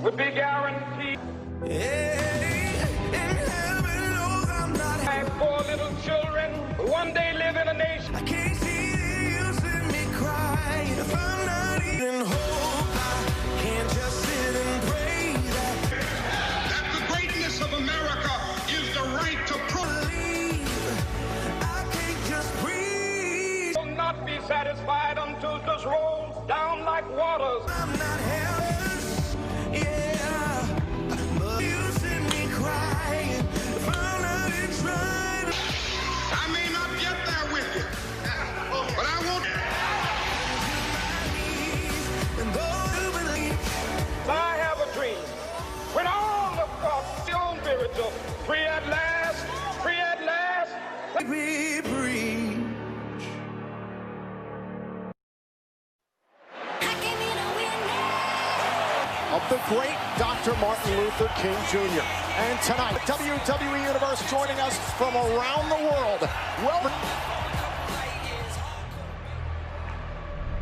would be guaranteed. I have 4 little children who one day live in a nation. I can't see the use in me crying if I'm not even hope. I can't just sit and pray that the greatness of America is the right to believe. I can't just breathe. Will not be satisfied until this rolls down like waters. I'm not helpless, yeah, but use in me crying if I'm not in trying. I may not get there with you, but I won't. I have a dream. When all of God's own spiritual, free at last, free at last. We preach. Of the great Dr. Martin Luther King Jr. And tonight, the WWE Universe joining us from around the world. Well,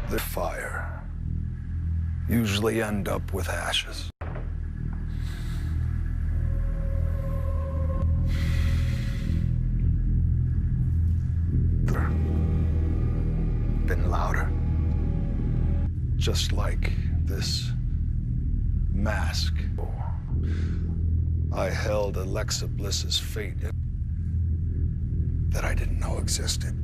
the fire usually end up with ashes. Been louder. Just like this mask. I held Alexa Bliss's fate that I didn't know existed.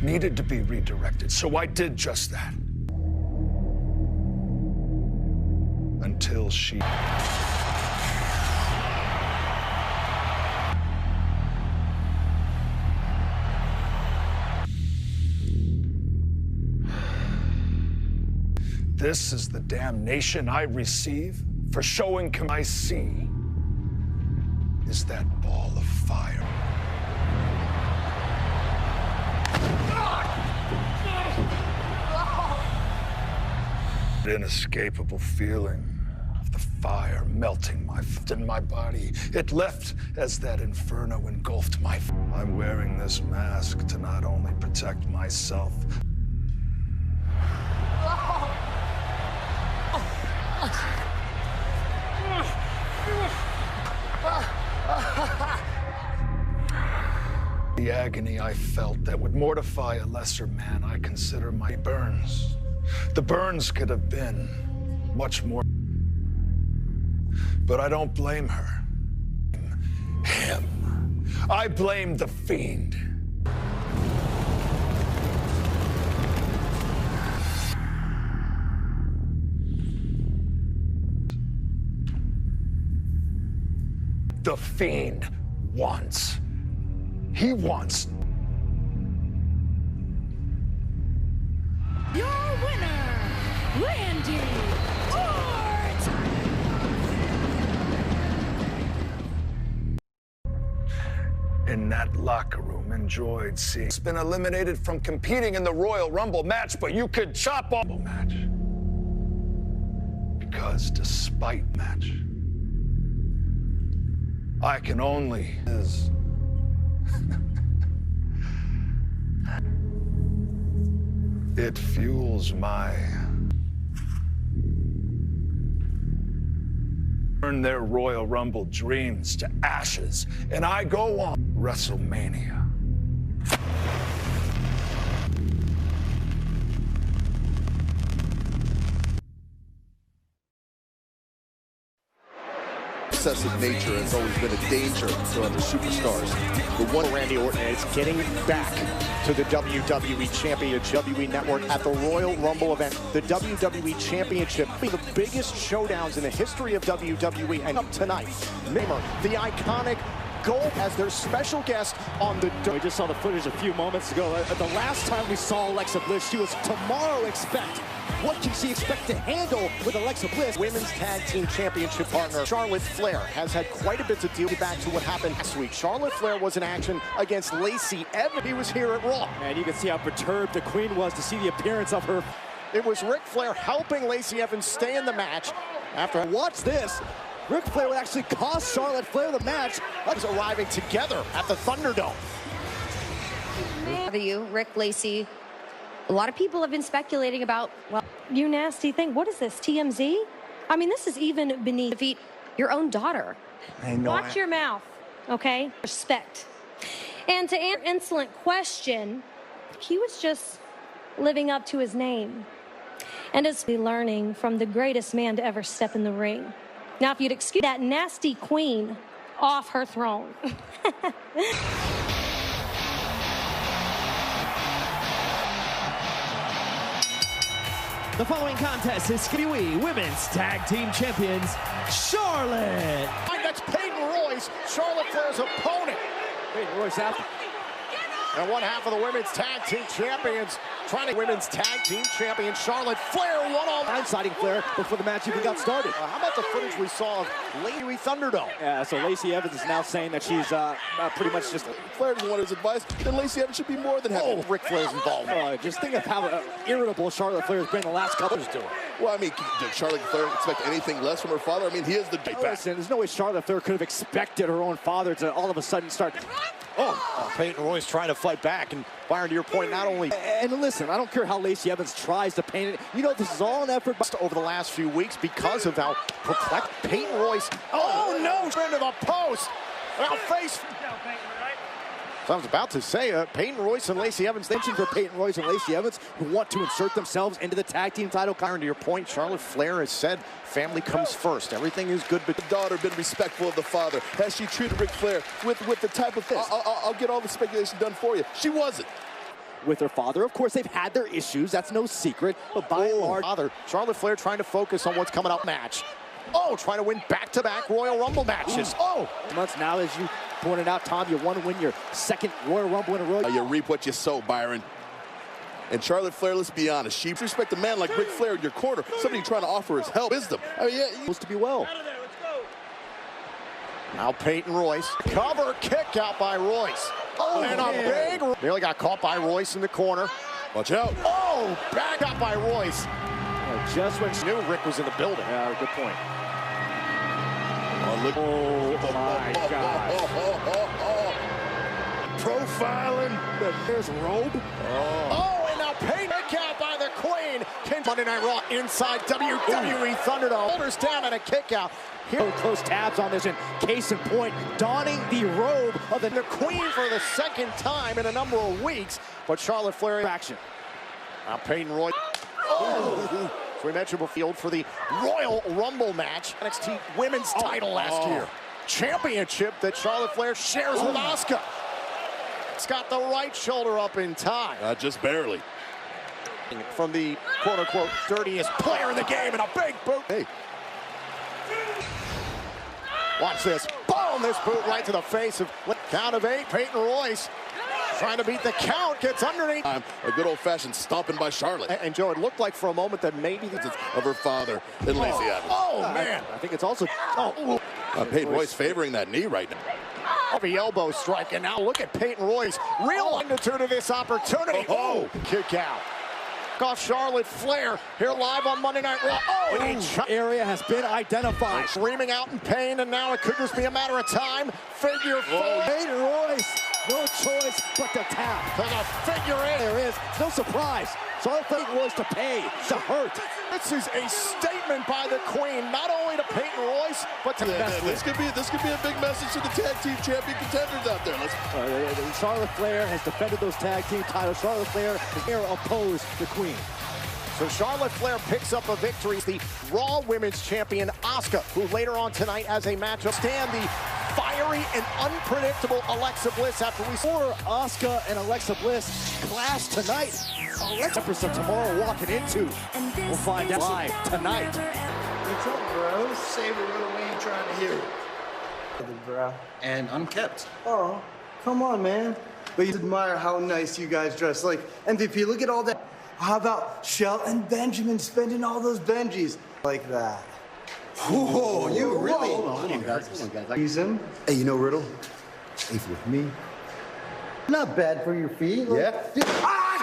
Needed to be redirected, so I did just that. Until she... This is the damnation I receive for showing I see is that ball of fire. Inescapable feeling of the fire melting in my body. It left as that inferno engulfed my... I'm wearing this mask to not only protect myself, the agony I felt that would mortify a lesser man I consider my burns. The burns could have been much more. But I don't blame her. Him. I blame the fiend. The fiend wants. He wants. Your winner, Randy Orton. In that locker room, enjoyed seeing. It's been eliminated from competing in the Royal Rumble match, but you could chop off the match. Because despite match, I can only is. It fuels my... Burn their Royal Rumble dreams to ashes, and I go on WrestleMania. Obsessive nature has always been a danger to other superstars. The one Randy Orton is getting back to the WWE Championship. WWE Network at the Royal Rumble event. The WWE Championship will be the biggest showdowns in the history of WWE. And up tonight, Neymar, the iconic Gold as their special guest on the... We just saw the footage a few moments ago. The last time we saw Alexa Bliss, she was tomorrow expect. What can she expect to handle with Alexa Bliss? Women's Tag Team Championship partner Charlotte Flair has had quite a bit to deal with. Back to what happened last week. Charlotte Flair was in action against Lacey Evans. He was here at Raw. And you can see how perturbed the Queen was to see the appearance of her. It was Ric Flair helping Lacey Evans stay in the match. After watch this, Ric Flair would actually cost Charlotte Flair the match. That's arriving together at the Thunderdome. You, Rick Lacey. A lot of people have been speculating about, well, You nasty thing. What is this, TMZ? I mean, this is even beneath. defeat your own daughter. Watch your mouth, okay? Respect. And to answer an insolent question, he was just living up to his name. And is learning from the greatest man to ever step in the ring. Now, if you'd excuse that nasty queen off her throne. The following contest is WWE Women's Tag Team Champions, Charlotte. That's Peyton Royce, Charlotte Flair's opponent. Peyton Royce after. And one half of the Women's Tag Team Champions, trying to Women's Tag Team Champion Charlotte Flair one-on-one. Blindsiding Flair before the match even got started. How about the footage we saw of Lacey Thunderdome? Yeah, so Lacey Evans is now saying that she's pretty much just... Flair doesn't want his advice, then Lacey Evans should be more than happy. Oh, Ric Flair's involved. Just think of how irritable Charlotte Flair has been the last couple of years. Well, I mean, did Charlotte Flair expect anything less from her father? I mean, he is the big back. Listen, there's no way Charlotte Flair could have expected her own father to all of a sudden start... Peyton Royce trying to fight back, and Byron, to your point, not only... And listen, I don't care how Lacey Evans tries to paint it. You know, this is all an effort over the last few weeks because of how perplexed Peyton Royce... Oh, no! Into the post! Now face... So I was about to say, Peyton Royce and Lacey Evans... Mention for Peyton Royce and Lacey Evans, who want to insert themselves into the tag team title. Byron, to your point, Charlotte Flair has said family comes first. Everything is good, but... The daughter been respectful of the father. Has she treated Ric Flair with the type of... I'll get all the speculation done for you. She wasn't. With her father, of course, they've had their issues. That's no secret. But by and large... Charlotte Flair trying to focus on what's coming up match. Oh, trying to win back-to-back Royal Rumble matches. Oh! Months now, as you pointed out, Tom, you want to win your second Royal Rumble in a row. You reap what you sow, Byron. And Charlotte Flair, let's be honest, she respects a man like Ric Flair in your corner, somebody trying to offer his help, wisdom. I mean, yeah, supposed to be well. Now Peyton Royce, cover kick out by Royce. Oh, and a big... Nearly got caught by Royce in the corner. Watch out. Oh, back up by Royce. Just when she knew Rick was in the building. Yeah, good point. Oh, my God. Profiling. There's Robe. Oh, and now Peyton kick out by the Queen. Monday Night Raw inside WWE Thunderdome. Shoulders down and a kick out. Here, close tabs on this, and case in point, donning the robe of the Queen for the second time in a number of weeks. But Charlotte Flair action. Now Peyton Royce. Oh! We mentioned before for the Royal Rumble match, NXT Women's title last year. Championship that Charlotte Flair shares with Asuka. It's got the right shoulder up in time. Just barely. From the quote-unquote dirtiest player in the game and a big boot. Hey. Watch this. Boom! This boot right to the face of count of 8. Peyton Royce trying to beat the count, gets underneath. A good old-fashioned stomping by Charlotte. And Joe, it looked like for a moment that maybe this is of her father and Lacey Evans. Oh, man. I think it's also... Peyton Royce favoring that knee right now. Heavy elbow strike, and now look at Peyton Royce. Real magnitude of this opportunity. Oh, kick out. Off Charlotte Flair here live on Monday Night Raw. Oh, area has been identified. Screaming out in pain, and now it could just be a matter of time. Figure 4. Peyton Royce, no choice but to tap. To the figure 8. There is no surprise. Charlotte Flair was to pay, to hurt. This is a statement by the Queen, not only to Peyton Royce, but to this could be a big message to the tag team champion contenders out there. Charlotte Flair has defended those tag team titles. Charlotte Flair has here opposed the Queen. So Charlotte Flair picks up a victory. The Raw Women's Champion Asuka, who later on tonight as a matchup stand the fiery and unpredictable Alexa Bliss after we saw Asuka and Alexa Bliss clash tonight. Alexa Bliss of tomorrow walking into. We'll find out live tonight. What's up, bro? Say it, what are you trying to hear? Bro. And unkept. Oh, come on, man. But you admire how nice you guys dress. Like, MVP, look at all that. How about Shelton Benjamin spending all those Benjis like that? Whoa, you really? Hold on, guys. Use him. Hey, you know Riddle? He's with me. Not bad for your feet. Like, yeah. God!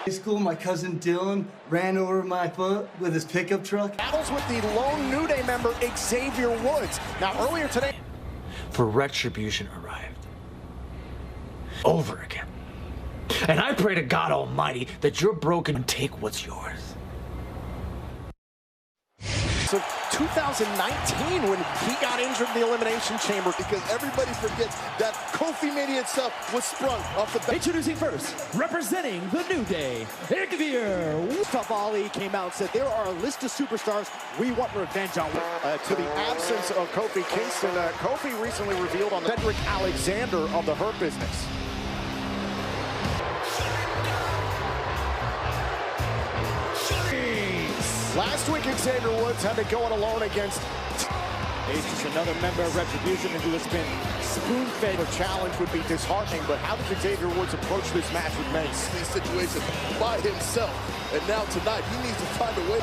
High school, my cousin Dylan ran over my foot with his pickup truck. Battles with the lone New Day member, Xavier Woods. Now, earlier today... For retribution arrived. Over again. And I pray to God Almighty that you're broken and take what's yours. So 2019 when he got injured in the Elimination Chamber. Because everybody forgets that Kofi Mania itself was sprung off the back. Introducing first, representing the New Day, Xavier. Mustafa Ali came out and said, there are a list of superstars we want revenge on. To the absence of Kofi Kingston, Kofi recently revealed on Cedric Alexander of the Hurt Business. Last week, Xavier Woods had to go it alone against Ace is another member of Retribution who has been spoon-fed. A challenge would be disheartening, but how does Xavier Woods approach this match with Mace? These situations by himself, and now tonight he needs to find a way.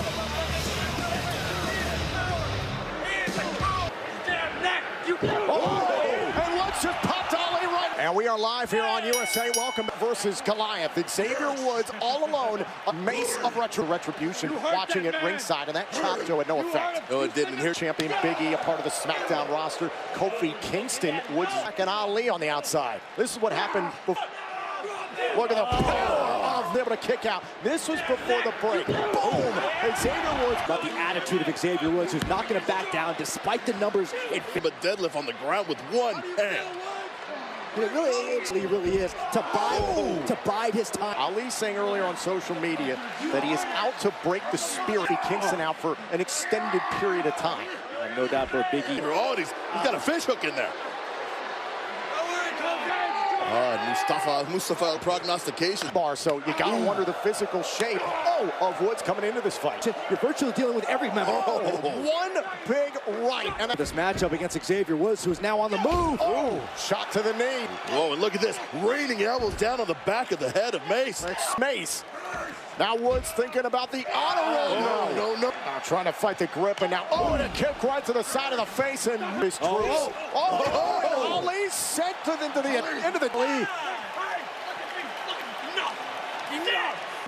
And let's just pop Ali right. And we are live here on USA. Welcome versus Goliath. Xavier Woods all alone. A Mace of Retribution watching at ringside, and that chop Joe had no effect. No, it didn't. Here, Champion Big E, a part of the SmackDown roster. Kofi Kingston, Woods, and Ali on the outside. This is what happened before. Look at the power of able to kick out. This was before the break. Boom! Xavier Woods. About the attitude of Xavier Woods, who's not going to back down despite the numbers. But deadlift on the ground with one hand. It really is to bide his time. Ali saying earlier on social media that he is out to break the spirit of Kingston out for an extended period of time. No doubt for Big E. Oh, he's got a fish hook in there. Mustafa prognostication bar, so you gotta wonder the physical shape of Woods coming into this fight. You're virtually dealing with every member. One big right. And this matchup against Xavier Woods, who's now on the move. Shot to the knee. Whoa, and look at this. Raining elbows down on the back of the head of Mace. Mace. Now Woods thinking about the honor roll. No. Trying to fight the grip, and now, and a kick right to the side of the face, and Miss Truce. Ali sent into the end of the lead.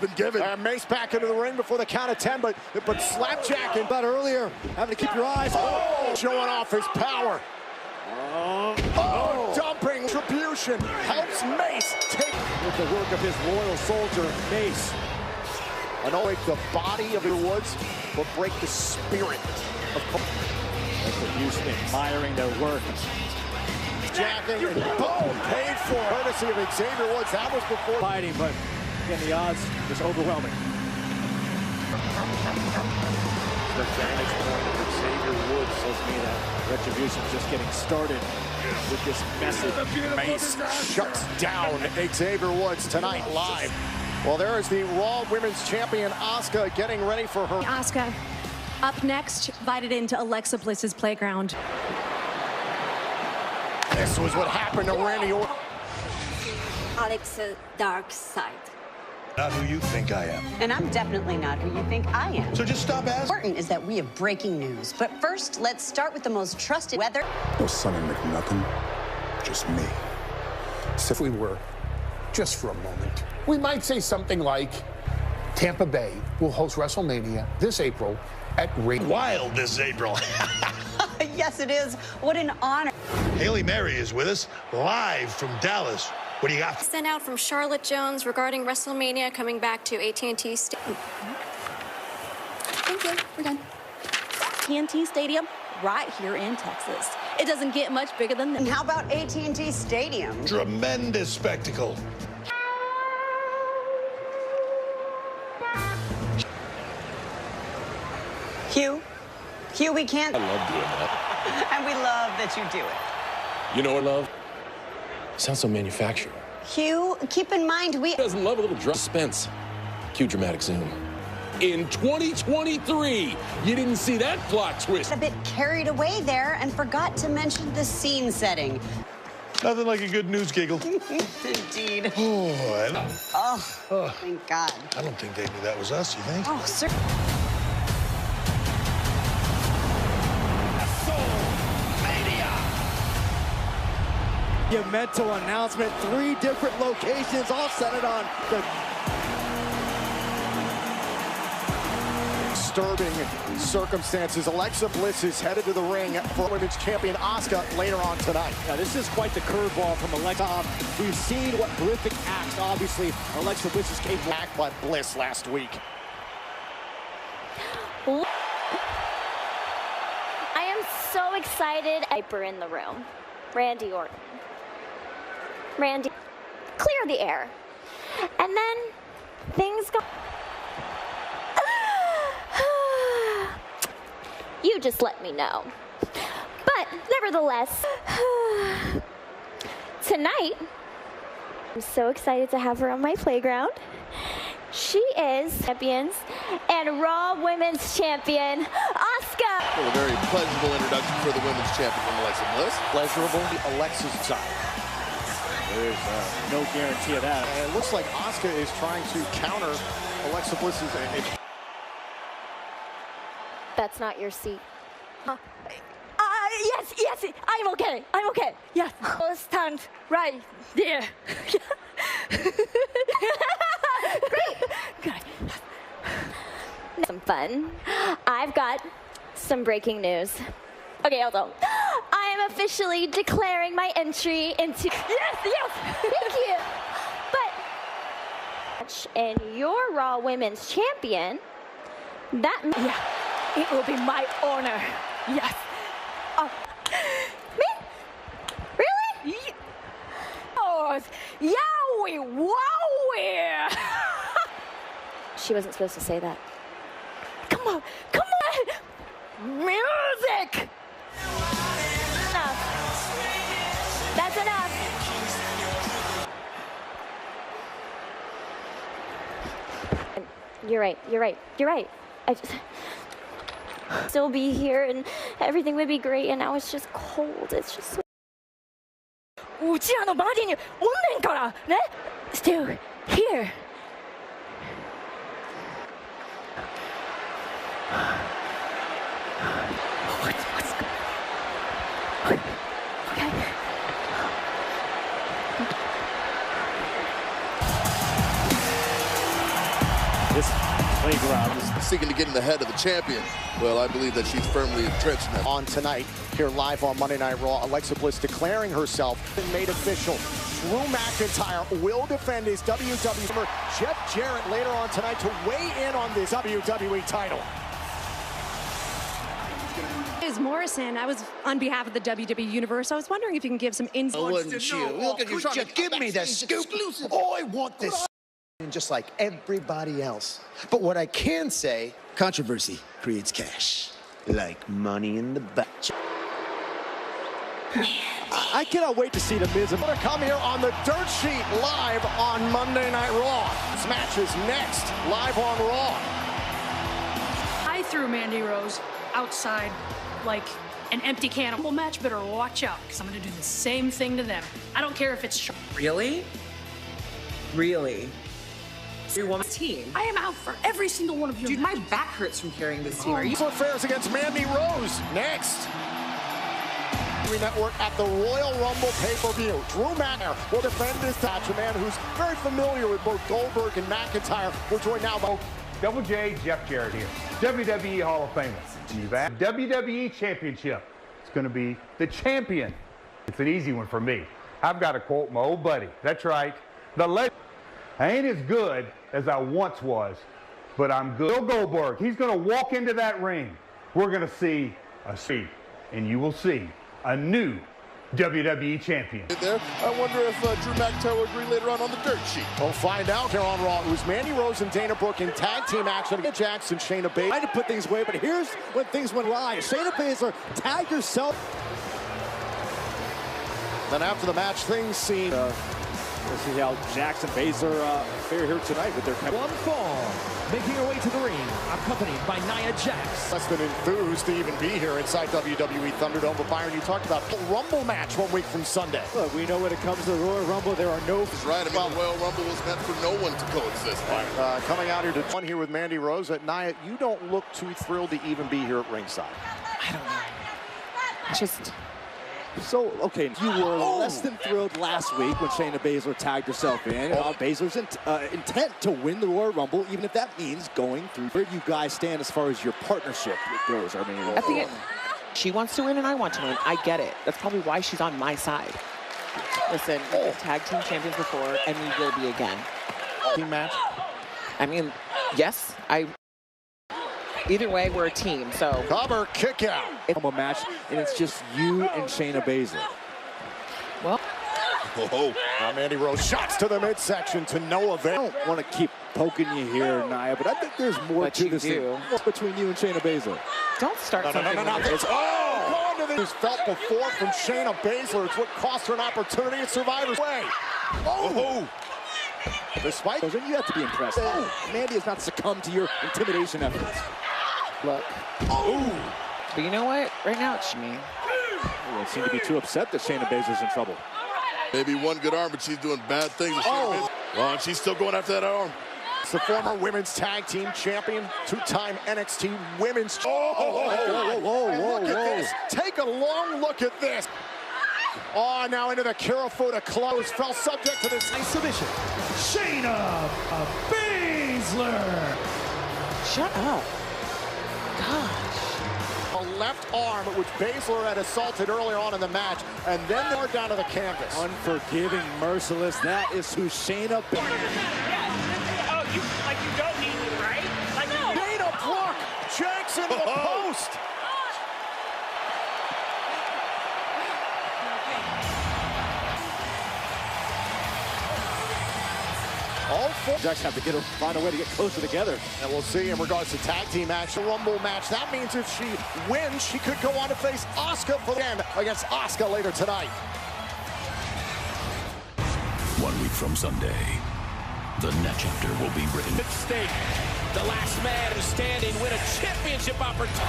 Been given. And Mace back into the ring before the count of 10, but slapjacking. About earlier, having to keep your eyes. Showing off his power. Dumping Retribution helps Mace take with the work of his loyal soldier, Mace. Annoying the body of the Woods, but break the spirit of Retribution admiring their work. Jacking and boom, paid for courtesy of Xavier Woods. That was before fighting, but again, the odds just overwhelming. The vantage point of Xavier Woods tells me that Retribution just getting started with this message. Mace shuts down Xavier Woods tonight live. Well, there is the Raw Women's Champion, Asuka, getting ready for her. Asuka, up next, invited into Alexa Bliss's playground. This was what happened to Randy Orton. Alexa's dark side. Not who you think I am. And I'm definitely not who you think I am. So just stop asking. Important is that we have breaking news. But first, let's start with the most trusted weather. No Son of McNothing, just me. So if we were, just for a moment, we might say something like, Tampa Bay will host WrestleMania this April at Wild this April. Yes, it is. What an honor. Haley Mary is with us, live from Dallas. What do you got? Sent out from Charlotte Jones regarding WrestleMania coming back to AT&T Stadium. Thank you. We're done. AT&T Stadium, right here in Texas. It doesn't get much bigger than that. And how about AT&T Stadium? Tremendous spectacle. Hugh, we can't. I love doing that. And we love that you do it. You know what, love? Sounds so manufactured. Hugh, keep in mind, we doesn't love a little suspense. Cue dramatic zoom. In 2023, you didn't see that plot twist. A bit carried away there and forgot to mention the scene setting. Nothing like a good news giggle. Indeed. Oh, thank God. I don't think they knew that was us, you think? Oh, sir. Your mental announcement, 3 different locations, all centered on the disturbing circumstances. Alexa Bliss is headed to the ring for Women's Champion Asuka later on tonight. Now, this is quite the curveball from Alexa. We've seen what horrific acts, obviously, Alexa Bliss is capable of. Act by Bliss last week. I am so excited. Hyper in the room. Randy Orton. Randy, clear the air. And then things go. You just let me know. But nevertheless, tonight, I'm so excited to have her on my playground. She is champions and Raw Women's Champion, Asuka. Well, a very pleasurable introduction for the Women's Champion from Alexa Bliss. Pleasurable, Alexa's side. There's no guarantee of that. And it looks like Asuka is trying to counter Alexa Bliss's. That's not your seat. Yes, I'm okay. Yes. I'll stand right there. Great. Good. Some fun. I've got some breaking news. Okay, hold on. I am officially declaring my entry into. Yes. Thank you. But and your Raw Women's Champion. Yeah, it will be my honor. Yes. Me? Really? Oh, yowie, wowie. She wasn't supposed to say that. Come on. Music. Enough. That's enough. You're right. I just still be here and everything would be great, and now it's just cold. It's just so. Still here. What's going on? Okay. This playground is seeking to get in the head of the champion. Well, I believe that she's firmly entrenched now. On tonight, here live on Monday Night Raw, Alexa Bliss declaring herself and made official. Drew McIntyre will defend his WWE. Jeff Jarrett later on tonight to weigh in on this WWE title. Is Morrison, I was on behalf of the WWE Universe. I was wondering if you can give some insight. Wouldn't you? Look at you trying to give me the scoop. Oh, I want this. Just like everybody else. But what I can say, controversy creates cash. Like money in the bank. I cannot wait to see the Miz. I'm going to come here on the Dirt Sheet live on Monday Night Raw. This match is next, live on Raw. I threw Mandy Rose outside like an empty can. Well, match better watch out, because I'm going to do the same thing to them. I don't care if it's Really? Woman's team. I am out for every single one of you. Dude, my back hurts from carrying this team. Are you? Affairs against Mandy Rose next. Network at the Royal Rumble pay-per-view. Drew McIntyre will defend his match. A man who's very familiar with both Goldberg and McIntyre. We're joined now by Double J, Jeff Jarrett here, WWE Hall of Famer. And you've asked WWE Championship. It's going to be the champion. It's an easy one for me. I've got to quote my old buddy. That's right. The legend. I ain't as good as I once was, but I'm good. Bill Goldberg, he's going to walk into that ring. We're going to see a seat, and you will see a new WWE champion. There, I wonder if Drew McIntyre will agree later on the Dirt Sheet. We'll find out here on Raw. It was Mandy Rose and Dana Brooke in tag team action against Jackson, Shayna Baszler. I had to put things away, but here's when things went awry. Shayna Baszler, tag yourself. Then after the match, things seem. We'll see how Jackson Baszler fare here tonight with their one fall. Making her way to the ring, accompanied by Nia Jax. Less than enthused to even be here inside WWE Thunderdome. But Byron, you talked about the Rumble match 1 week from Sunday. Look, we know when it comes to the Royal Rumble, there are no. That's right. I mean, the Royal Rumble was meant for no one to coexist. Coming out here to one here with Mandy Rose. Nia, you don't look too thrilled to even be here at ringside. I don't know. Just So, okay, you were less than thrilled last week when Shayna Baszler tagged herself in. Baszler's intent to win the Royal Rumble, even if that means going through. Where do you guys stand as far as your partnership goes? I mean, At the end, she wants to win and I want to win. I get it. That's probably why she's on my side. Listen, we've tag team champions before, and we will be again. Team match? I mean, yes, either way, we're a team, so. Cover kick out. It's a match, and it's just you and Shayna Baszler. Well. Now Mandy Rose shots to the midsection to no avail. I don't want to keep poking you here, Nia, but I think there's more to this thing between you and Shayna Baszler. Don't start something. No. Going to this felt before from Shayna Baszler. It's what cost her an opportunity at Survivor's Way. Despite those, you have to be impressed. Mandy has not succumbed to your intimidation efforts. Look. But you know what? Right now, it's me. They seem to be too upset that Shayna Baszler's in trouble. Maybe one good arm, but she's doing bad things. Well, and she's still going after that arm. It's the former women's tag team champion, two-time NXT women's. Look at this. Take a long look at this. Oh, now into the Kirifuda close. Fell subject to this submission. Shayna Baszler. Shut up. Gosh. A left arm, which Baszler had assaulted earlier on in the match, and then they are down to the canvas. Unforgiving, merciless. That is who Shayna Baszler. You don't need me, right? Dana Brooke janks into the post. All four Jacks have to find a way to get closer together. And we'll see in regards to tag team match, the Rumble match. That means if she wins, she could go on to face Asuka for the end against Asuka later tonight. 1 week from Sunday, the next chapter will be written. At stake, the last man who's standing win a championship opportunity.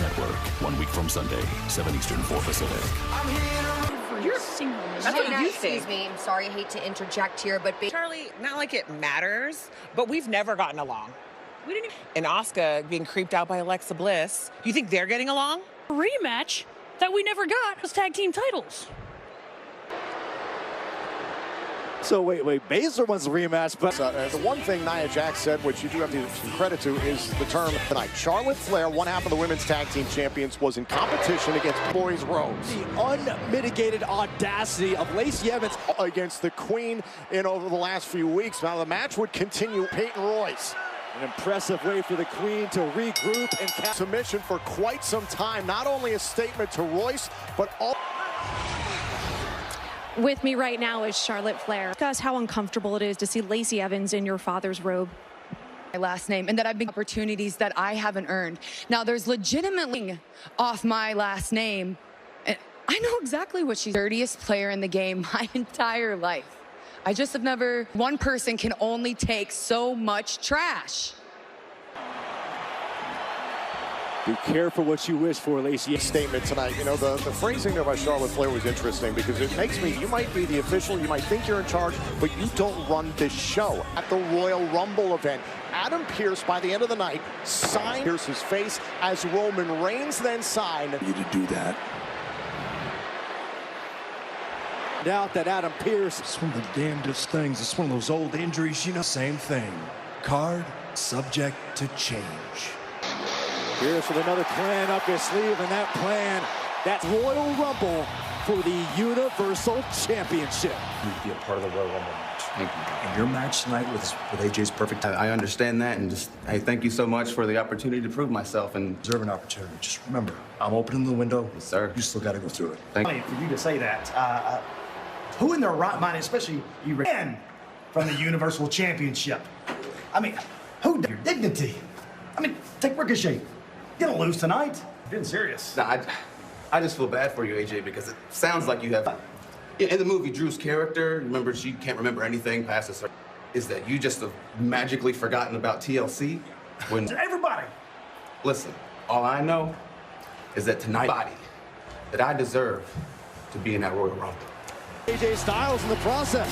Network, 1 week from Sunday, 7 Eastern, 4 Pacific. You're single. That's what you think. Excuse me. I'm sorry. I hate to interject here, but Charlie, not like it matters, but we've never gotten along. We didn't. And Asuka being creeped out by Alexa Bliss. You think they're getting along? A rematch that we never got was tag team titles. So wait, Baszler wants a rematch, but the one thing Nia Jax said, which you do have to give some credit to, is the term tonight. Charlotte Flair, one half of the women's tag team champions, was in competition against Boys Rose. The unmitigated audacity of Lacey Evans against the Queen in over the last few weeks. Now the match would continue. Peyton Royce. An impressive way for the Queen to regroup and submission for quite some time. Not only a statement to Royce, but all. With me right now is Charlotte Flair. Discuss how uncomfortable it is to see Lacey Evans in your father's robe. My last name, and that I've been opportunities that I haven't earned. Now there's legitimately off my last name. And I know exactly what she's the dirtiest player in the game my entire life. I just have never, one person can only take so much trash. Be careful what you wish for, Lacey. Statement tonight. You know, the phrasing of Charlotte Flair was interesting because it makes me, you might be the official, you might think you're in charge, but you don't run this show. At the Royal Rumble event, Adam Pearce, by the end of the night, signed Pearce's face as Roman Reigns then signed. You to do that. Doubt that Adam Pearce. It's one of the damnedest things. It's one of those old injuries, you know. Same thing. Card subject to change. Pearce with another plan up his sleeve, and that plan, that's Royal Rumble for the Universal Championship. You need to be a part of the Royal Rumble match. Thank you. And your match tonight with AJ's perfect. I understand that, and just I thank you so much for the opportunity to prove myself and deserve an opportunity. Just remember, I'm opening the window. Yes, sir. You still got to go through it. Thank you. For you to say that, who in their right mind, especially you, ran from the Universal Championship? I mean, who your dignity? I mean, take Ricochet. You're gonna lose tonight. You're being serious. No, I just feel bad for you, AJ, because it sounds like you have. In the movie, Drew's character, remember she can't remember anything past this. Is that you just have magically forgotten about TLC? When everybody. Listen, all I know is that tonight, that I deserve to be in that Royal Rumble. AJ Styles in the process.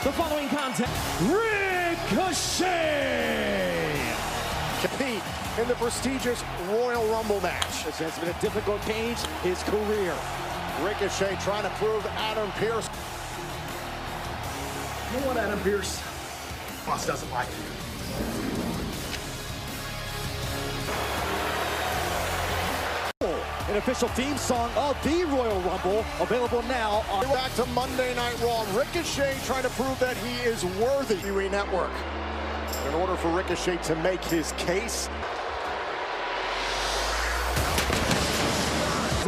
The following contest, Ricochet! Compete in the prestigious Royal Rumble match. This has been a difficult change his career. Ricochet trying to prove Adam Pearce. You know what, Adam Pearce? Boss doesn't like you. An official theme song of the Royal Rumble, available now on... Back to Monday Night Raw. Ricochet trying to prove that he is worthy. WWE Network. In order for Ricochet to make his case.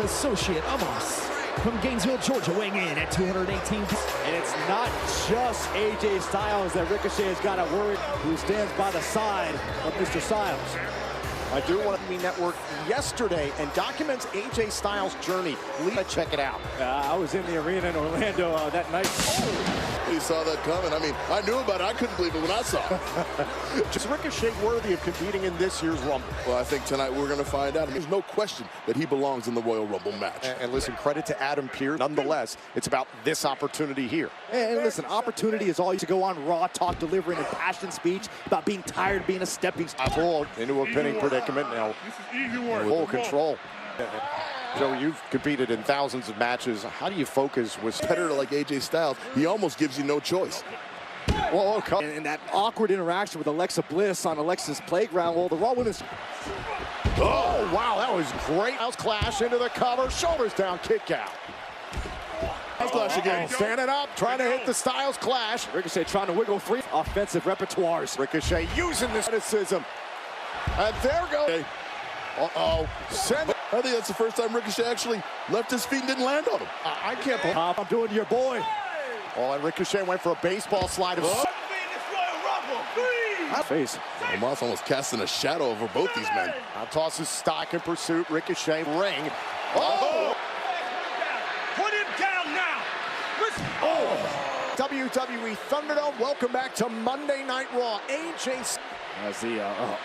Associate Amos from Gainesville, Georgia, weighing in at 218. And it's not just AJ Styles that Ricochet has got to worry, who stands by the side of Mr. Styles. I do want to be network yesterday and documents AJ Styles' journey. Check it out. I was in the arena in Orlando that night. You saw that coming. I mean, I knew about it. I couldn't believe it when I saw it. Is Ricochet worthy of competing in this year's Rumble? Well, I think tonight we're going to find out. There's no question that he belongs in the Royal Rumble match. And listen, credit to Adam Pearce. Nonetheless, it's about this opportunity here. And listen, opportunity is all you to go on Raw, talk, delivering an impassioned speech about being tired of being a stepping stone. Pulled into a pinning predicament now. Full control. Joe, you've competed in thousands of matches. How do you focus with competitor like AJ Styles? He almost gives you no choice. Whoa, and that awkward interaction with Alexa Bliss on Alexa's playground. Well, the Raw Women's... Oh, wow, that was great. Styles clash into the cover, shoulders down, kick out. Clash again. Standing up, trying to hit the Styles clash. Ricochet trying to wiggle free. Offensive repertoires. Ricochet using this criticism. And there goes. Uh-oh. I think that's the first time Ricochet actually left his feet and didn't land on him. I can't believe I'm doing to your boy. Oh, and Ricochet went for a baseball slide. Face. Omos almost casting a shadow over both these men. Now tosses stock in pursuit. Ricochet ring. Oh! Put him down now. Oh! WWE Thunderdome. Welcome back to Monday Night Raw. AJ. As the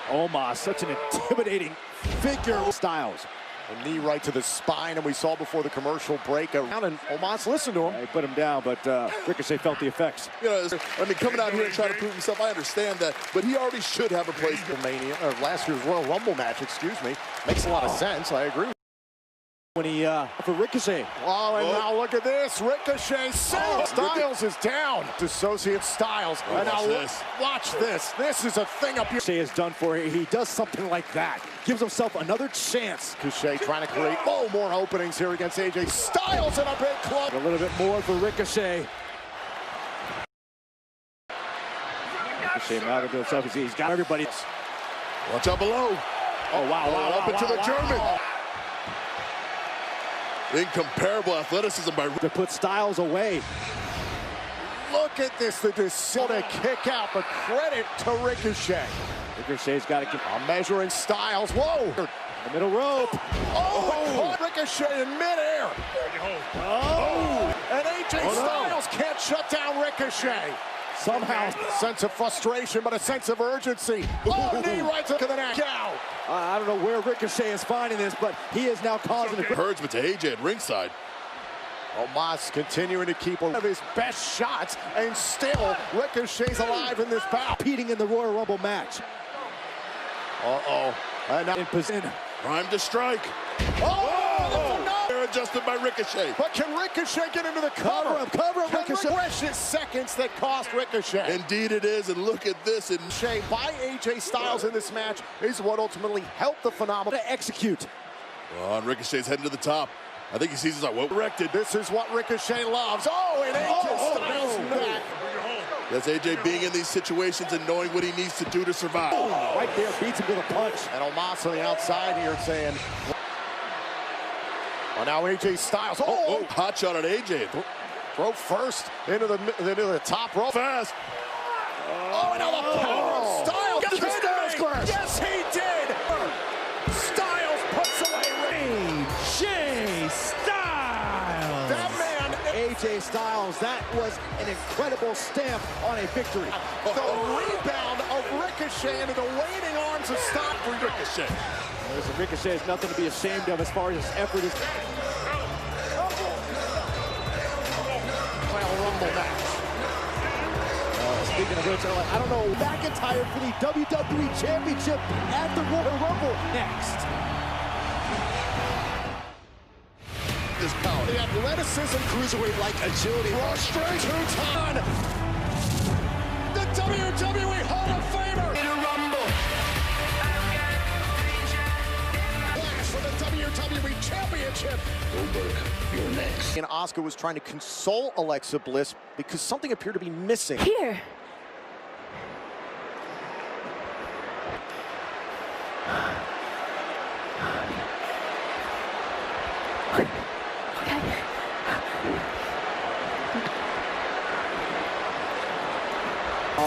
Omos, such an intimidating figure. Styles. A knee right to the spine, and we saw before the commercial break around, and Omos listened to him. Yeah, he put him down, but Ricochet felt the effects. You know, I mean, coming out here and trying to prove himself, I understand that, but he already should have a place. Mania, or last year's Royal Rumble match, excuse me. Makes a lot of sense, I agree. When he, for Ricochet. Oh, and now look at this. Ricochet, Styles is down. Dissociate Styles. Oh, and now this. Watch this. This is a thing up here. Ricochet is done for. He does something like that. Gives himself another chance. Ricochet trying to create more openings here against AJ Styles in a big club. A little bit more for Ricochet. Ricochet now to himself. He's got everybody. Watch out below. Oh, wow. Up into the German. Incomparable athleticism by to put Styles away. Look at this, the Disota kick out, but credit to Ricochet. Ricochet's got to keep measuring Styles. Whoa! The middle rope. Oh! Ricochet in midair. Oh! And AJ Styles can't shut down Ricochet. Somehow, sense of frustration, but a sense of urgency. Oh, knee right to the neck. Out. I don't know where Ricochet is finding this, but he is now causing encouragement to AJ at ringside. Omos continuing to keep one of his best shots, and still Ricochet's alive in this bout. Competing in the Royal Rumble match. Uh-oh. And now in position. Time to strike. Adjusted by Ricochet. But can Ricochet get into the cover? Cover him, Ricochet. Precious seconds that cost Ricochet. Indeed it is, and look at this. And Ricochet by AJ Styles in this match is what ultimately helped the phenomenon to execute. Oh, and Ricochet's heading to the top. I think he sees us well directed. This is what Ricochet loves. Oh, and AJ Styles back. That's AJ being in these situations and knowing what he needs to do to survive. Right there, beats him with a punch. And Omos on the outside here saying... Oh, now AJ Styles. Oh, hot shot on AJ. Throw first into the top rope. Fast. Oh, and now the power of Styles. Yes, he did. Styles puts away AJ Styles. That man, AJ Styles, that was an incredible stamp on a victory. The rebound of Ricochet into the waiting arms of Styles for Ricochet. Listen, Ricochet is nothing to be ashamed of as far as his effort is. Royal Rumble match. Speaking of which, I don't know, McIntyre for the WWE Championship at the Royal Rumble next. This power. The athleticism, cruiserweight-like agility. Raw strength, two-ton. The WWE Hall of Famer. In a Rumble. Flash for the WWE Championship. Goldberg, you're next. And Asuka was trying to console Alexa Bliss because something appeared to be missing. Here.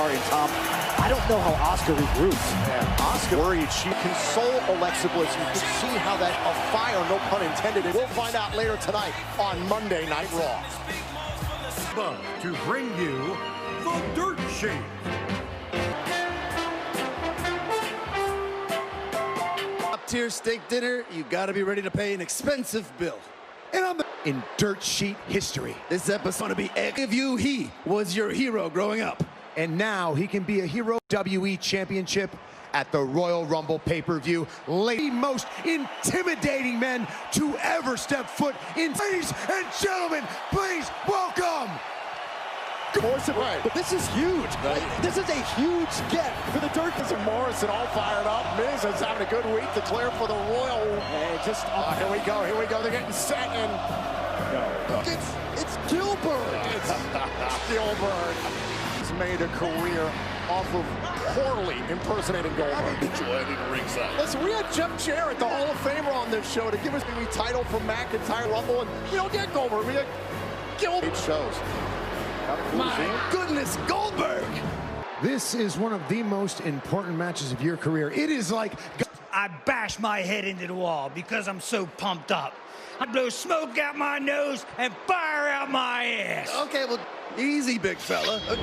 And Tom, I don't know how Asuka regroups. Yeah, Asuka worried she console Alexa Bliss. You can see how that a fire, no pun intended. We'll find out later tonight on Monday Night Raw. To bring you the Dirt Sheet. Top-tier steak dinner, you gotta be ready to pay an expensive bill. And I'm in Dirt Sheet history. This episode's gonna be if you, he was your hero growing up. And now he can be a hero. WWE Championship at the Royal Rumble pay-per-view. The most intimidating men to ever step foot in. Ladies and gentlemen, please welcome. Right. But this is huge. Right. This is a huge get for the Dirt. And Morrison all fired up. Miz is having a good week, declared for the Royal. And just here we go. Here we go. They're getting set and it's Gilbert. It's Gilbert. He's made a career off of poorly impersonating Goldberg. Joining ringside. Listen, we had Jeff Jarrett, the Hall of Famer, on this show to give us the title from McIntyre Rumble, and we don't get Goldberg. We get Gilbert. It shows. My goodness, Goldberg! This is one of the most important matches of your career. It is like I bash my head into the wall because I'm so pumped up. I blow smoke out my nose and fire out my ass. Okay, well, easy, big fella. Drew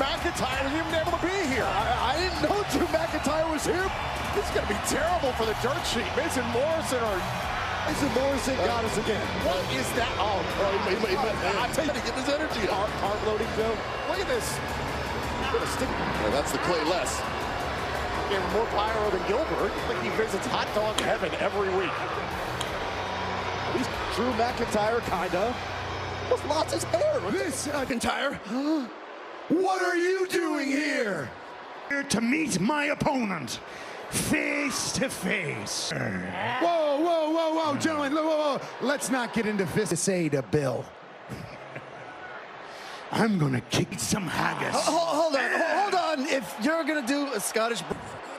McIntyre isn't even able to be here. I didn't know Drew McIntyre was here. This is going to be terrible for the Dirt Sheet. Miz and Morrison got us again. What is that? Oh, I tell you to get his energy up. Heart loading, Joe. Look at this. Yeah, that's the Clay Less. Gave him more pyro than Gilbert. I think he visits hot dog heaven every week. At least Drew McIntyre, kinda. Just lost his hair. This McIntyre. What are you doing here? Here to meet my opponent. Face to face. Whoa, whoa, whoa, whoa, gentlemen, whoa. Let's not get into fists. To say to Bill, I'm gonna kick some haggis. Hold on. If you're gonna do a Scottish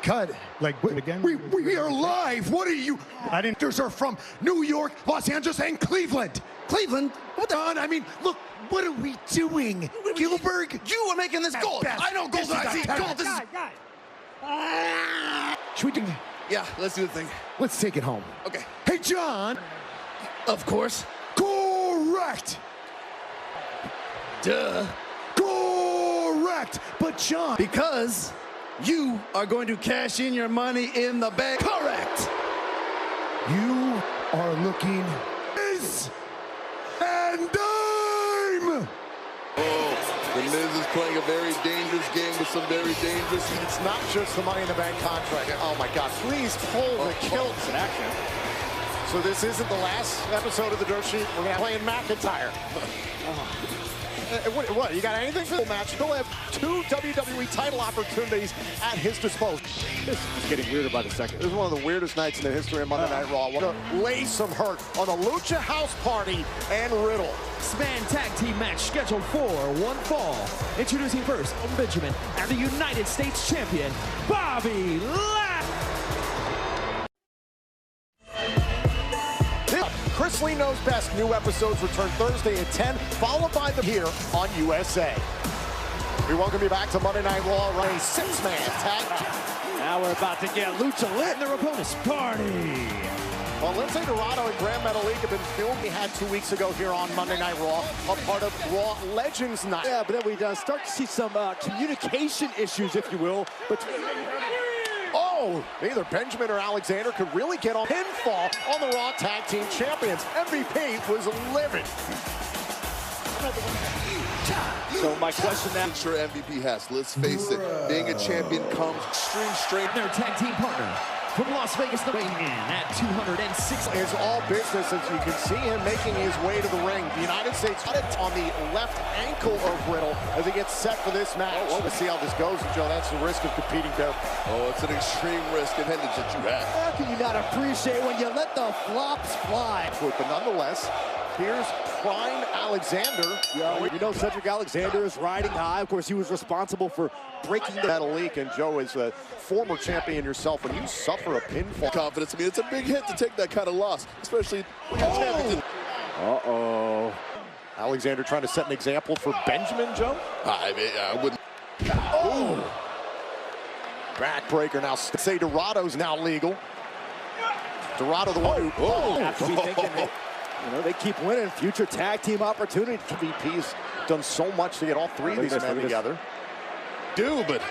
cut, like what again? We are live. What are you? I didn't. Actors are from New York, Los Angeles, and Cleveland. Cleveland? What the? I mean, look. What are we doing, Gilbert? You are making this gold. I know gold. I see gold. This is. Should we do? Yeah, let's do the thing. Let's take it home. Okay. Hey, John. Of course. Correct. Duh. Correct. But John. Because you are going to cash in your money in the bank. Correct. You are looking. And dime. The Miz is playing a very dangerous game with some very dangerous. It's not just the Money in the Bank contract. Oh my God! Please pull the kilts in action. So this isn't the last episode of the Dirt Sheet. We're gonna play in McIntyre. What? You got anything for the match? He'll have 2 WWE title opportunities at his disposal. This is getting weirder by the second. This is one of the weirdest nights in the history of Monday Night Raw. We're gonna lay some hurt on the Lucha House Party and Riddle. Span tag team match scheduled for one fall. Introducing first, Benjamin and the United States Champion, Bobby Lashley. Chris Lee Knows Best. New episodes return Thursday at 10, followed by the here on USA. We welcome you back to Monday Night Raw, running 6-man tag. Now we're about to get Lucha lit in their opponent's party. Well, Lindsay Dorado and Grand Metalik have been filmed. We had 2 weeks ago here on Monday Night Raw, a part of Raw Legends Night. Yeah, but then we start to see some communication issues, if you will, between. Oh, either Benjamin or Alexander could really get on pinfall on the Raw Tag Team Champions. MVP was livid. So my question now. I'm sure MVP has. Let's face it, being a champion comes extreme strength. Their tag team partner from Las Vegas, weighing in at 206. It's all business as you can see him making his way to the ring. The United States on the left ankle of Riddle as he gets set for this match. Well, we'll see how this goes, Joe. That's the risk of competing there. Oh, it's an extreme risk advantage that you have. How can you not appreciate when you let the flops fly? But nonetheless, here's Prime Alexander. You know Cedric Alexander is riding high. Of course, he was responsible for breaking that leak. And Joe, is a former champion yourself, when you suffer a pinfall. Confidence. I mean, it's a big hit to take that kind of loss, especially when you're champion. Uh-oh. Alexander trying to set an example for Benjamin, Joe? I wouldn't. Oh! Backbreaker now. Say Dorado's now legal. Dorado the one who... Have to be thinking that, you know, they keep winning. Future tag team opportunity. MVP's done so much to get all three of these men together. But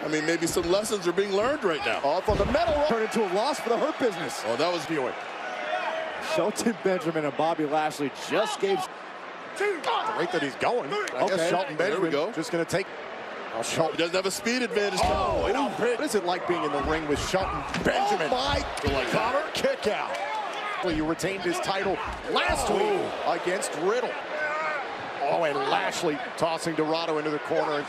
I mean, maybe some lessons are being learned right now. Off on the metal rope. Turned into a loss for the Hurt Business. Oh, that was viewing. Shelton Benjamin and Bobby Lashley just gave... The rate that he's going. I guess Shelton Benjamin just going to take... Oh, Shelton doesn't have a speed advantage. What is it like being in the ring with Shelton Benjamin? Oh, my Counter kick out. He retained his title last week against Riddle. Oh, and Lashley tossing Dorado into the corner.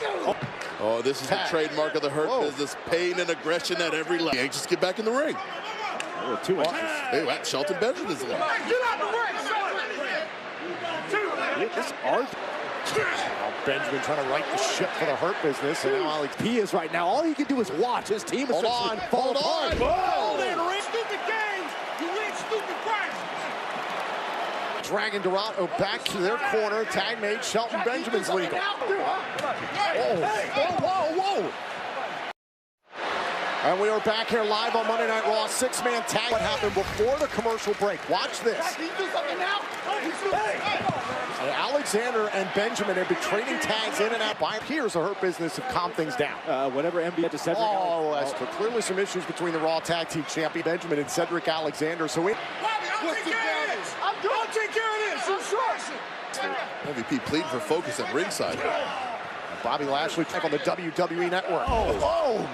Oh, this is the trademark of the Hurt Business. Pain and aggression at every level. Anxious to get back in the ring. Oh, 2 inches. Hey, Shelton Benjamin is the Get out the ring! This art. Benjamin trying to right the ship for the Hurt Business. And now Alex P is right now. All he can do is watch. His team is hold on. Stupid games! You win stupid prizes! Dragging Dorado back to their corner. Tag made. Shelton Benjamin's legal. Whoa. And we are back here live on Monday Night Raw. 6-man tag. What happened before the commercial break? Watch this. And Alexander and Benjamin have been trading tags in and out. Here's a Hurt Business to calm things down. Whatever MB had to Cedric. That's clearly some issues between the Raw Tag Team Champion Benjamin and Cedric Alexander. So we... I'll take care of this! I'll take care of this! Instruction! MVP pleading for focus at ringside. Bobby Lashley on the WWE Network. Oh!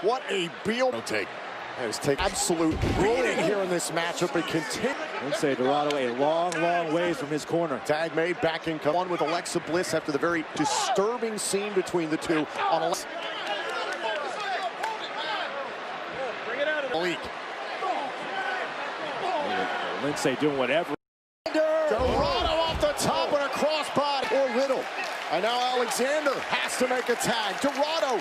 What a beal take. Has taken absolute beating here in this matchup and continue. Lindsay Dorado a long ways from his corner. Tag made back in one with Alexa Bliss after the very disturbing scene between the two on Alexa. Bring it out of the leak. Lindsay doing whatever. Dorado off the top with a crossbody. Or Riddle. And now Alexander has to make a tag. Dorado.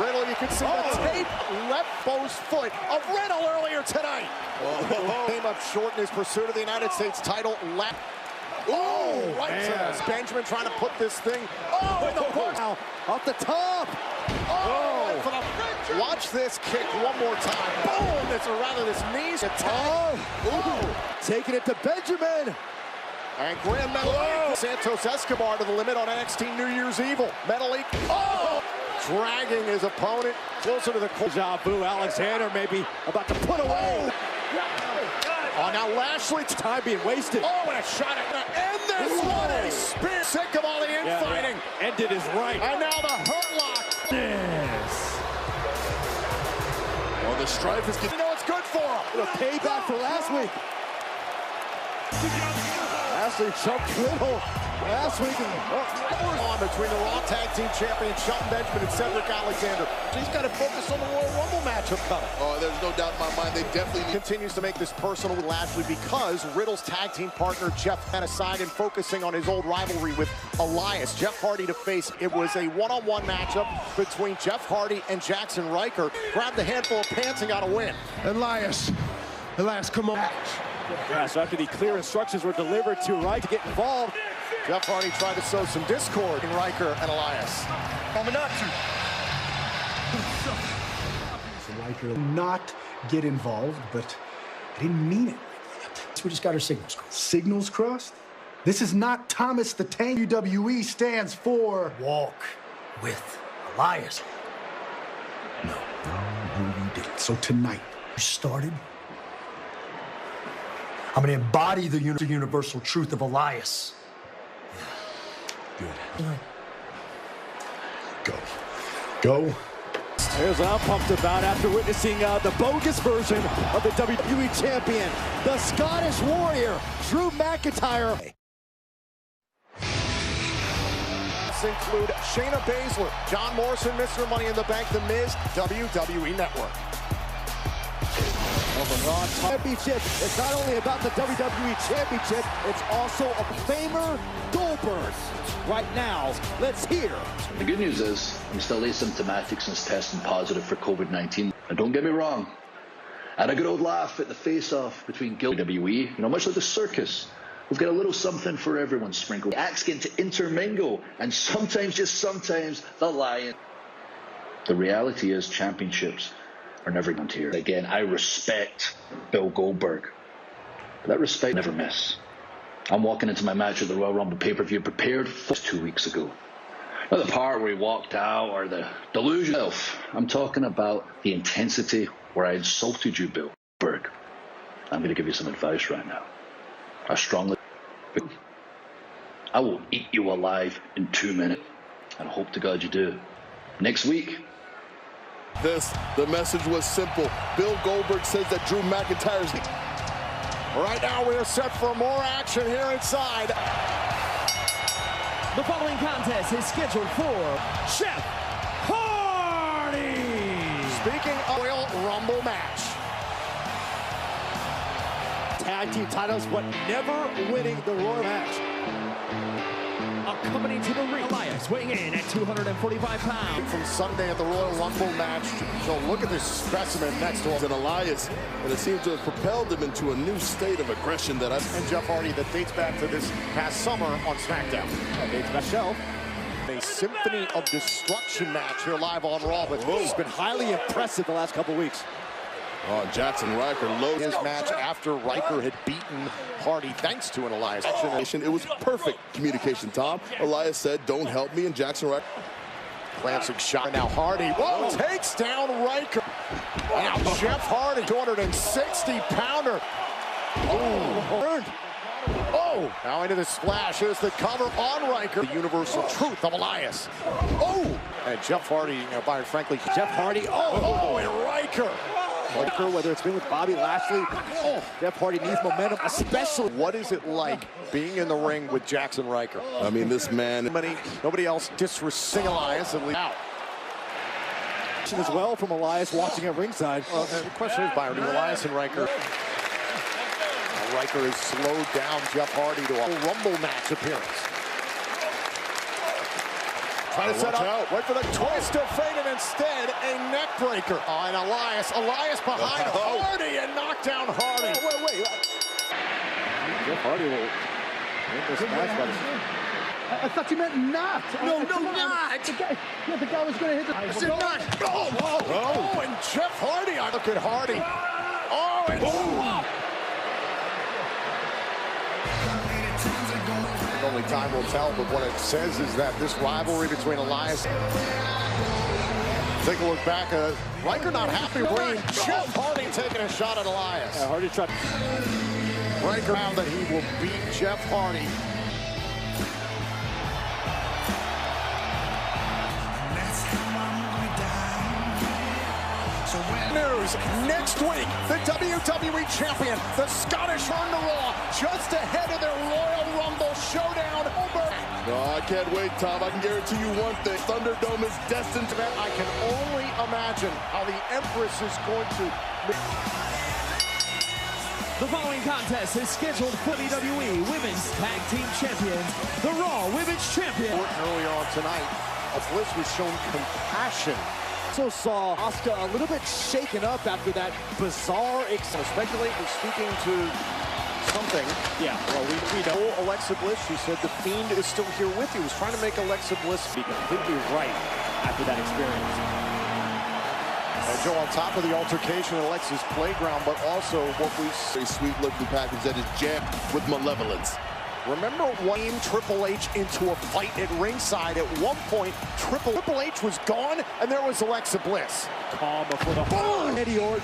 Riddle, you can see the tape left Bo's foot of Riddle earlier tonight. Came up short in his pursuit of the United States title. Benjamin trying to put this thing. Now, off the top. Watch this kick one more time. Boom! This knees attack. Taking it to Benjamin. And Grand Metal Santos Escobar to the limit on NXT New Year's Evil. Metalik dragging his opponent closer to the corner. Deja vu. Alexander maybe about to put away. Now Lashley. Time being wasted. And a shot at end this. What a spin. Sick of all the infighting. Ended is right. And now the Hurt Lock. Well, the strife is getting... You know it's good for him. A payback for last week. Lashley jumped Riddle last week. On between the Raw Tag Team Champion Shelton Benjamin and Cedric Alexander. He's got to focus on the Royal Rumble matchup coming. Oh, there's no doubt in my mind. They definitely continues to make this personal with Lashley because Riddle's tag team partner Jeff had aside and focusing on his old rivalry with Elias. Jeff Hardy to face. It was a one-on-one matchup between Jeff Hardy and Jackson Riker. Grabbed a handful of pants and got a win. Elias, come on. Yeah, so after the clear instructions were delivered to Riker to get involved, Jeff Hardy tried to sow some discord in Riker and Elias. Riker not get involved, but I didn't mean it like that. So we just got our signals crossed. Signals crossed? This is not Thomas the Tank. WWE stands for Walk with Elias. No, you didn't. So tonight, you started. I'm going to embody the universal truth of Elias. Good. Go. Here's what I'm pumped about after witnessing the bogus version of the WWE Champion, the Scottish Warrior, Drew McIntyre. Include Shayna Baszler, John Morrison, Mr. Money in the Bank, The Miz, WWE Network. Well, the Raw Championship, it's not only about the WWE Championship, it's also a Famer Goldberg. Right now, let's hear. The good news is I'm still asymptomatic since testing positive for COVID-19. And don't get me wrong, I had a good old laugh at the face-off between WWE, you know, much like the circus. We've got a little something for everyone sprinkled. The acts get to intermingle, and sometimes, just sometimes, the lion. The reality is championships are never going to here. Again, I respect Bill Goldberg, but that respect never miss. I'm walking into my match at the Royal Rumble pay-per-view prepared for 2 weeks ago. Not the part where he walked out or the delusion. I'm talking about the intensity where I insulted you, Bill Goldberg. I'm going to give you some advice right now. I strongly, I will eat you alive in 2 minutes, and I hope to God you do. Next week. The message was simple. Bill Goldberg says that Drew McIntyre's... Right now we are set for more action here inside. The following contest is scheduled for Jeff Hardy. Speaking of Royal Rumble match. Tag team titles, but never winning the Royal match. Accompanying to the ring, Elias weighing in at 245 pounds. From Sunday at the Royal Rumble match. So look at this specimen next to him. And Elias, and it seems to have propelled him into a new state of aggression that And Jeff Hardy that dates back to this past summer on SmackDown. That dates back shelf. A Symphony of Destruction match here live on Raw, but He's been highly impressive the last couple weeks. Oh, Jackson Riker loaded his match after Riker had beaten Hardy thanks to an Elias. It was perfect communication, Tom. Elias said, don't help me, and Jackson Riker. Glancing shot. Now Hardy, whoa, takes down Riker. Now Jeff Hardy, 260-pounder. Oh, now into the splash. Here's the cover on Riker. The universal truth of Elias. Oh, and Jeff Hardy, Byron, frankly, Jeff Hardy, and Riker. Whether it's been with Bobby Lashley, Jeff Hardy needs momentum, especially. What is it like being in the ring with Jackson Riker? I mean, this man. Nobody else disrespecting Elias and leave out. As well from Elias watching at ringside. Well, the question is, Byron, Elias and Riker. Riker has slowed down Jeff Hardy to a Rumble match appearance. Trying to set up, wait for the twist of fate, and instead a neck breaker. And Elias behind Hardy and knocked down Hardy. Wait. Jeff Hardy will win this match. I thought you meant not. No, not. The guy was going to hit the... I said not. Oh, and Jeff Hardy. Look at Hardy. Oh, and... Only time will tell, but what it says is that this rivalry between Elias... Take a look back. Riker not happy with Jeff Hardy taking a shot at Elias. Hardy tried... Riker found that he will beat Jeff Hardy. News next week, the WWE Champion, the Scottish Return to Raw, just ahead of their Royal Rumble showdown. Oh, I can't wait, Tom. I can guarantee you one thing. Thunderdome is destined to... I can only imagine how the Empress is going to... The following contest is scheduled for WWE Women's Tag Team Champions, the Raw Women's Champion. Earlier on tonight, Bliss was shown compassion. Also saw Asuka a little bit shaken up after that bizarre... Speculate was speaking to something. Yeah, well, we know. Alexa Bliss, she said the Fiend is still here with you. He was trying to make Alexa Bliss be completely right after that experience. And Joe, on top of the altercation at Alexa's playground, but also what we see, a sweet-looking package that is jammed with malevolence. Remember when Triple H into a fight at ringside? At one point, Triple H was gone, and there was Alexa Bliss. Calm before the boom! Eddie Orton.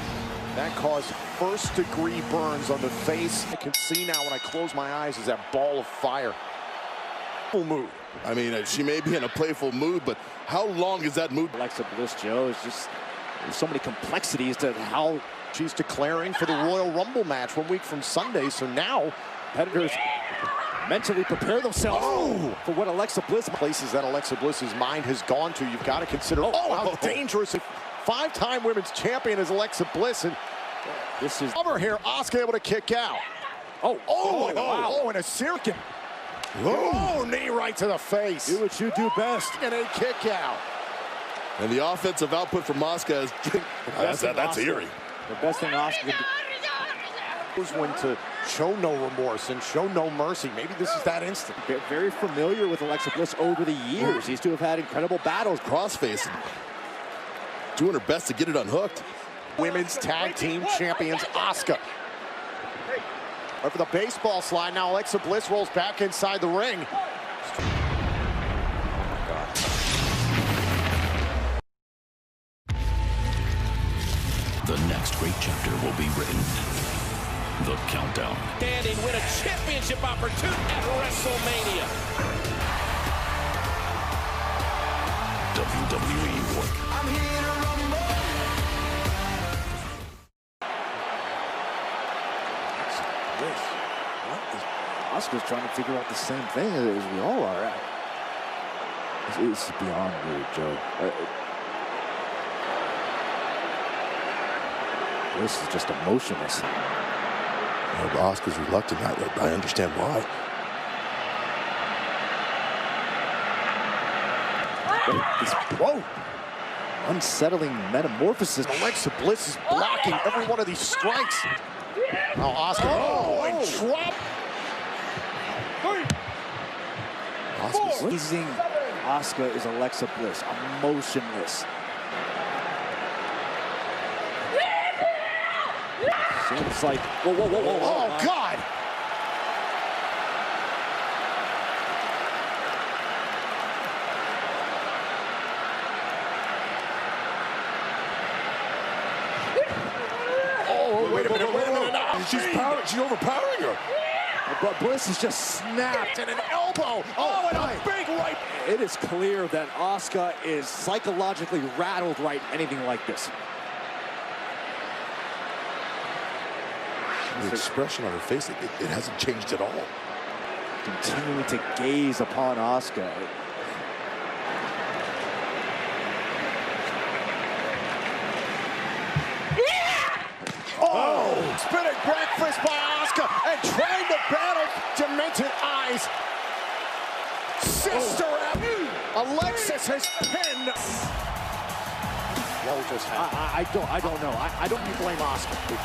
That caused first-degree burns on the face. I can see now when I close my eyes is that ball of fire. Mood. I mean, she may be in a playful mood, but how long is that mood? Alexa Bliss, Joe, is just, there's so many complexities to how she's declaring for the Royal Rumble match 1 week from Sunday. So now competitors mentally prepare themselves for what Alexa Bliss. Places that Alexa Bliss's mind has gone to. You've got to consider, how dangerous. Five-time women's champion is Alexa Bliss. And this is over here, Asuka able to kick out. Wow. And a circuit. Knee right to the face. Do what you do best. And a kick out. And the offensive output from Asuka is that's eerie. The best thing Asuka can do is when to show no remorse and show no mercy. Maybe this is that instant. Very familiar with Alexa Bliss over the years. These two have had incredible battles. Cross-facing. Doing her best to get it unhooked. Women's Tag Team Champions Asuka. For the baseball slide, now Alexa Bliss rolls back inside the ring. The next great chapter will be written. The Countdown. Standing win a championship opportunity at WrestleMania. WWE Work. I'm here to rumble. Asuka's trying to figure out the same thing as we all are. It's beyond weird, Joe. This is just emotionless. Asuka's reluctant. I understand why. Whoa! Unsettling metamorphosis. Alexa Bliss is blocking every one of these strikes. Now Asuka, and drop. Amazing. Asuka is Alexa Bliss, emotionless. Seems like, whoa. Oh, God. Wait a minute. She's overpowering her. But Bliss is just snapped and an elbow. And a big right. It is clear that Asuka is psychologically rattled right anything like this. The expression on her face, it hasn't changed at all. Continuing to gaze upon Asuka. Spinning breakfast by Asuka and trying to battle demented eyes. Sister Alexis has pinned. What just happened? I don't know. I don't blame Asuka.